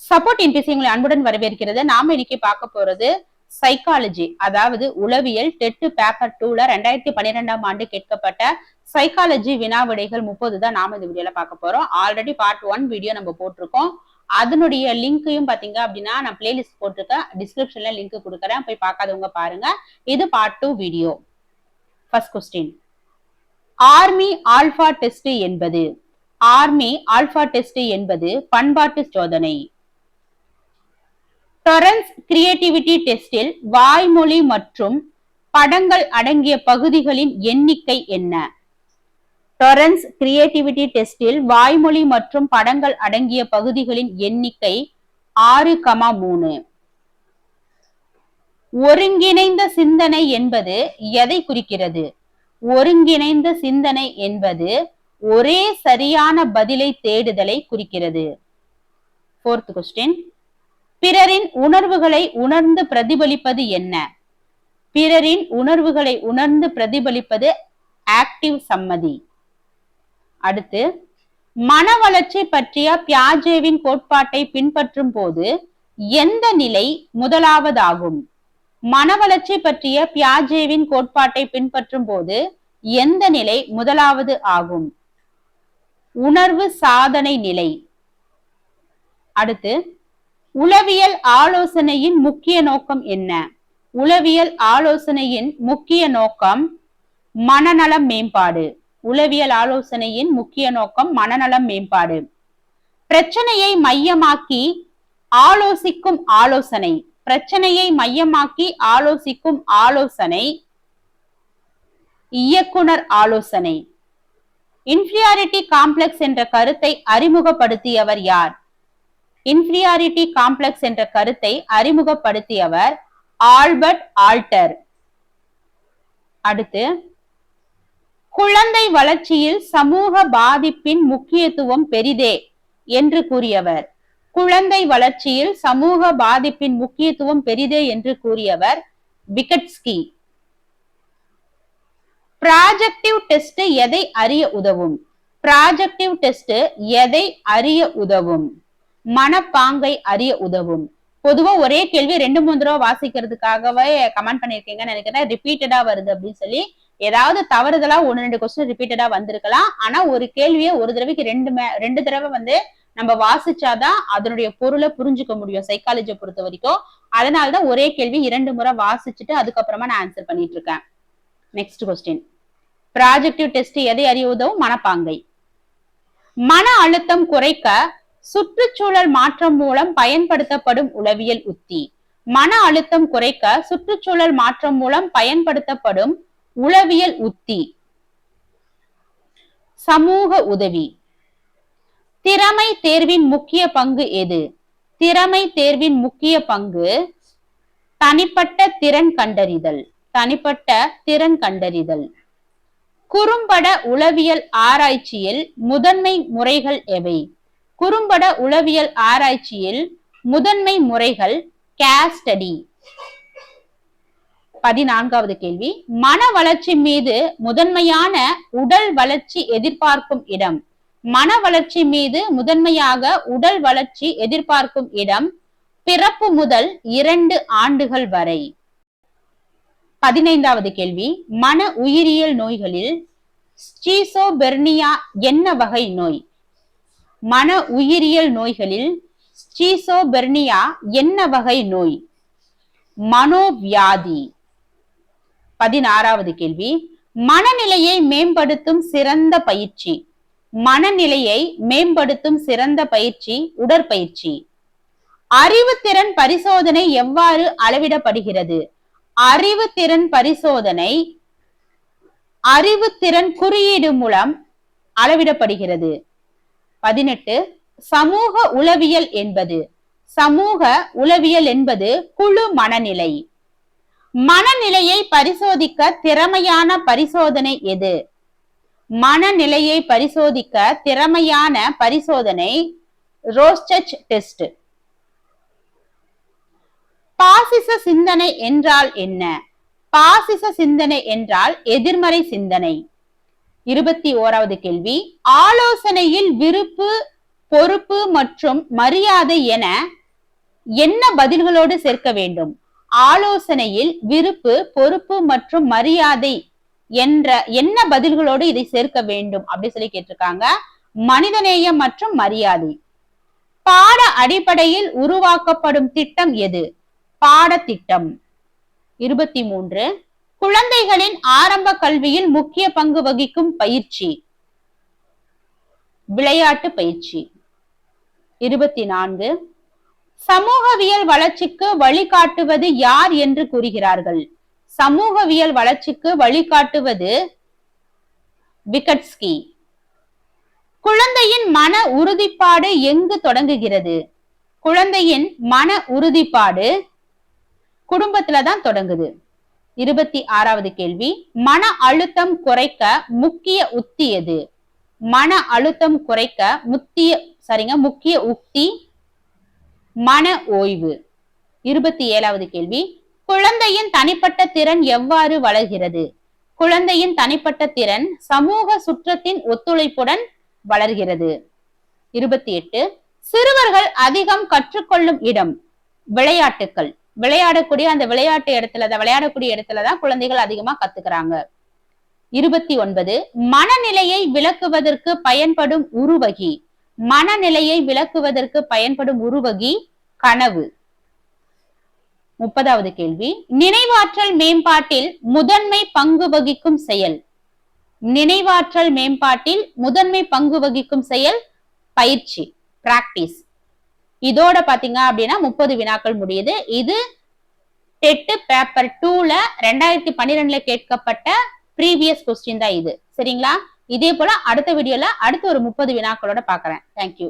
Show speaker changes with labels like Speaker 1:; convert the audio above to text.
Speaker 1: Support NBC உங்களை அன்புடன் வரவேற்கிறது. நாம இன்னைக்கு பார்க்க போறது சைக்காலஜி, அதாவது உளவியல் டெட் பேப்பர் 2ல 2012ஆம் ஆண்டு கேட்கப்பட்ட சைக்காலஜி வினாவிடைகள் 30 தான் நாம இந்த வீடியோல பார்க்க போறோம். ஆல்ரெடி பார்ட் 1 வீடியோ நம்ம போட்டிருக்கோம். அதனுடைய லிங்கையும் பாத்தீங்க அப்படின்னா நான் பிளேலிஸ்ட் போட்டிருக்கேன், டிஸ்கிரிப்ஷன்ல லிங்க் கொடுக்குறேன், போய் பார்க்காதவங்க பாருங்க. இது part 2 video. First question, army alpha test என்பது பண்பாட்டு சோதனை. டொரன்ஸ் கிரியேட்டிவிட்டி டெஸ்டில் வாய்மொழி மற்றும் படங்கள் அடங்கிய பகுதிகளின் எண்ணிக்கை என்ன? டொரன்ஸ் கிரியேட்டிவிட்டி டெஸ்டில் வாய்மொழி மற்றும் படங்கள் அடங்கிய பகுதிகளின் எண்ணிக்கை 6,3. ஒருங்கிணைந்த சிந்தனை என்பது எதை குறிக்கிறது? ஒருங்கிணைந்த சிந்தனை என்பது ஒரே சரியான பதிலை தேடுதலை குறிக்கிறது. ஃபோர்த் கொஸ்டின், பிறரின் உணர்வுகளை உணர்ந்து பிரதிபலிப்பது என்ன? பிறரின் உணர்வுகளை உணர்ந்து பிரதிபலிப்பது ஆக்டிவ் சம்மதி. அடுத்து, மன வளர்ச்சி பற்றிய பியாஜேவின் கோட்பாட்டை பின்பற்றும் போது எந்த நிலை முதலாவதாகும்? மன வளர்ச்சி பற்றிய பியாஜேவின் கோட்பாட்டை பின்பற்றும் போது எந்த நிலை முதலாவது ஆகும்? உணர்வு சாதனை நிலை. அடுத்து, உளவியல் ஆலோசனையின் முக்கிய நோக்கம் என்ன? உளவியல் ஆலோசனையின் முக்கிய நோக்கம் மனநலம் மேம்பாடு. உளவியல் ஆலோசனையின் முக்கிய நோக்கம் மனநலம் மேம்பாடு. பிரச்சனையை மையமாக்கி ஆலோசிக்கும் ஆலோசனை. பிரச்சனையை மையமாக்கி ஆலோசிக்கும் ஆலோசனை இயக்குனர் ஆலோசனை. இன்ஃபீரியாரிட்டி காம்ப்ளெக்ஸ் என்ற கருத்தை அறிமுகப்படுத்தியவர் யார்? இன்ஃபீரியாரிட்டி காம்ப்ளெக்ஸ் என்ற கருத்தை அறிமுகப்படுத்தியவர் ஆல்பர்ட் ஆல்டர். அடுத்து, குழந்தை வளர்ச்சியில் சமூக பாதிப்பின் முக்கியத்துவம் பெரிதே என்று கூறியவர். குழந்தை வளர்ச்சியில் சமூக பாதிப்பின் முக்கியத்துவம் பெரிதே என்று கூறியவர் விகட்ஸ்கி. ப்ராஜெக்டிவ் டெஸ்ட் எதை அறிய உதவும்? ப்ராஜெக்டிவ் டெஸ்ட் எதை அறிய உதவும்? மனப்பாங்கை அறிய உதவும். பொதுவா ஒரே கேள்வி 2-3 தடவை வாசிக்கிறதுக்காகவே கமெண்ட் பண்ணிருக்கீங்கன்னு நினைக்கிறேன். ரிப்பீட்டடா வருது அப்படின்னு சொல்லி, ஏதாவது தவறுதலா 1-2 கொஸ்டின் ரிப்பீட்டடா வந்திருக்கலாம். ஆனா ஒரு கேள்வியை ஒரு தடவைக்கு 2 தடவை நம்ம வாசிச்சாதான் அதனுடைய பொருளை புரிஞ்சுக்க முடியும் சைக்காலஜியை பொறுத்த வரைக்கும். அதனாலதான் ஒரே கேள்வி 2 முறை வாசிச்சுட்டு அதுக்கப்புறமா நான் ஆன்சர் பண்ணிட்டு இருக்கேன். நெக்ஸ்ட் கொஸ்டின், ப்ராஜெக்டிவ் டெஸ்ட் எதை அறிய உதவும்? மனப்பாங்கை. மன அழுத்தம் குறைக்க சுற்றுச்சூழல் மாற்றம் மூலம் பயன்படுத்தப்படும் உளவியல் உத்தி. மன அழுத்தம் குறைக்க சுற்றுச்சூழல் மாற்றம் மூலம் பயன்படுத்தப்படும் உளவியல் உத்தி சமூக உதவி. திறமை தேர்வின் முக்கிய பங்கு எது? திறமை தேர்வின் முக்கிய பங்கு தனிப்பட்ட திறன் கண்டறிதல். தனிப்பட்ட திறன் கண்டறிதல். குறும்பட உளவியல் ஆராய்ச்சியில் முதன்மை முறைகள் எவை? குறும்பட உளவியல் ஆராய்ச்சியில் முதன்மை முறைகள் கேஸ் ஸ்டடி. 14வது கேள்வி, மன வளர்ச்சி மீது முதன்மையான உடல் வளர்ச்சி எதிர்பார்க்கும் இடம். மன வளர்ச்சி மீது முதன்மையாக உடல் வளர்ச்சி எதிர்பார்க்கும் இடம் பிறப்பு முதல் 2 ஆண்டுகள் வரை. 15வது கேள்வி, மன உயிரியல் நோய்களில் ஸ்கிசோபெர்னியா என்ன வகை நோய்? மன உயிரியல் நோய்களில் ஸ்கிசோபெர்னியா என்ன வகை நோய்? மனோவியாதி. 16வது கேள்வி, மனநிலையை மேம்படுத்தும் சிறந்த பயிற்சி. மனநிலையை மேம்படுத்தும் சிறந்த பயிற்சி உடற்பயிற்சி. அறிவுத்திறன் பரிசோதனை எவ்வாறு அளவிடப்படுகிறது? அறிவுத்திறன் பரிசோதனை அறிவுத்திறன் குறியீடு மூலம் அளவிடப்படுகிறது. 18, சமூக உளவியல் என்பது. சமூக உளவியல் என்பது குழு மனநிலை. மனநிலையை பரிசோதிக்க திறமையான பரிசோதனை எது? மனநிலையை பரிசோதிக்க திறமையான பரிசோதனை ரோஸ்டச் டெஸ்ட். பாசிச சிந்தனை என்றால் என்ன? பாசிச சிந்தனை என்றால் எதிர்மறை சிந்தனை. 21வது கேள்வி, ஆலோசனையில் விருப்பு பொறுப்பு மற்றும் மரியாதை என என்ன பதில்களோடு சேர்க்க வேண்டும்? ஆலோசனையில் விருப்பு, பொறுப்பு மற்றும் மரியாதை என்ற என்ன பதில்களோடு இதை சேர்க்க வேண்டும் அப்படி சொல்லி கேட்டிருக்காங்க. மனிதநேயம் மற்றும் மரியாதை. பாட அடிப்படையில் உருவாக்கப்படும் திட்டம் எது? பாடத்திட்டம். 23. குழந்தைகளின் ஆரம்ப கல்வியில் முக்கிய பங்கு வகிக்கும் பயிற்சி. விளையாட்டு பயிற்சி. 24. சமூகவியல் வளர்ச்சிக்கு வழிகாட்டுவது யார் என்று கூறுகிறார்கள்? சமூகவியல் வளர்ச்சிக்கு வழிகாட்டுவது விகட்ஸ்கி. குழந்தையின் மன உறுதிப்பாடு எங்கு தொடங்குகிறது? குழந்தையின் மன உறுதிப்பாடு குடும்பத்துலதான் தொடங்குது. 26வது கேள்வி, மன அழுத்தம் குறைக்க முக்கிய உத்தி எது? மன அழுத்தம் குறைக்க முக்கிய உத்தி மன ஓய்வு. 27வது கேள்வி, குழந்தையின் தனிப்பட்ட திறன் எவ்வாறு வளர்கிறது? குழந்தையின் தனிப்பட்ட திறன் சமூக சுற்றத்தின் ஒத்துழைப்புடன் வளர்கிறது. 28. சிறுவர்கள் அதிகம் கற்றுக்கொள்ளும் இடம். விளையாட்டுக்கள். விளையாடக்கூடிய இடத்துலதான் குழந்தைகள் அதிகமா கத்துக்கிறாங்க. 29. மனநிலையை விளக்குவதற்கு பயன்படும் உருவகி. மனநிலையை விளக்குவதற்கு பயன்படும் உருவகி கனவு. 30வது கேள்வி, நினைவாற்றல் மேம்பாட்டில் முதன்மை பங்கு வகிக்கும் செயல். நினைவாற்றல் மேம்பாட்டில் முதன்மை பங்கு வகிக்கும் செயல் பயிற்சி, பிராக்டிஸ். இதோட பாத்தீங்க அப்படின்னா 30 வினாக்கள் முடியுது. இது டெட் பேப்பர் 2ல 2012 கேட்கப்பட்ட ப்ரீவியஸ் கொஸ்டின் தான் இது. சரிங்களா? இதே போல அடுத்த வீடியோல அடுத்த ஒரு 30 வினாக்களோட பாக்குறேன். தேங்க்யூ.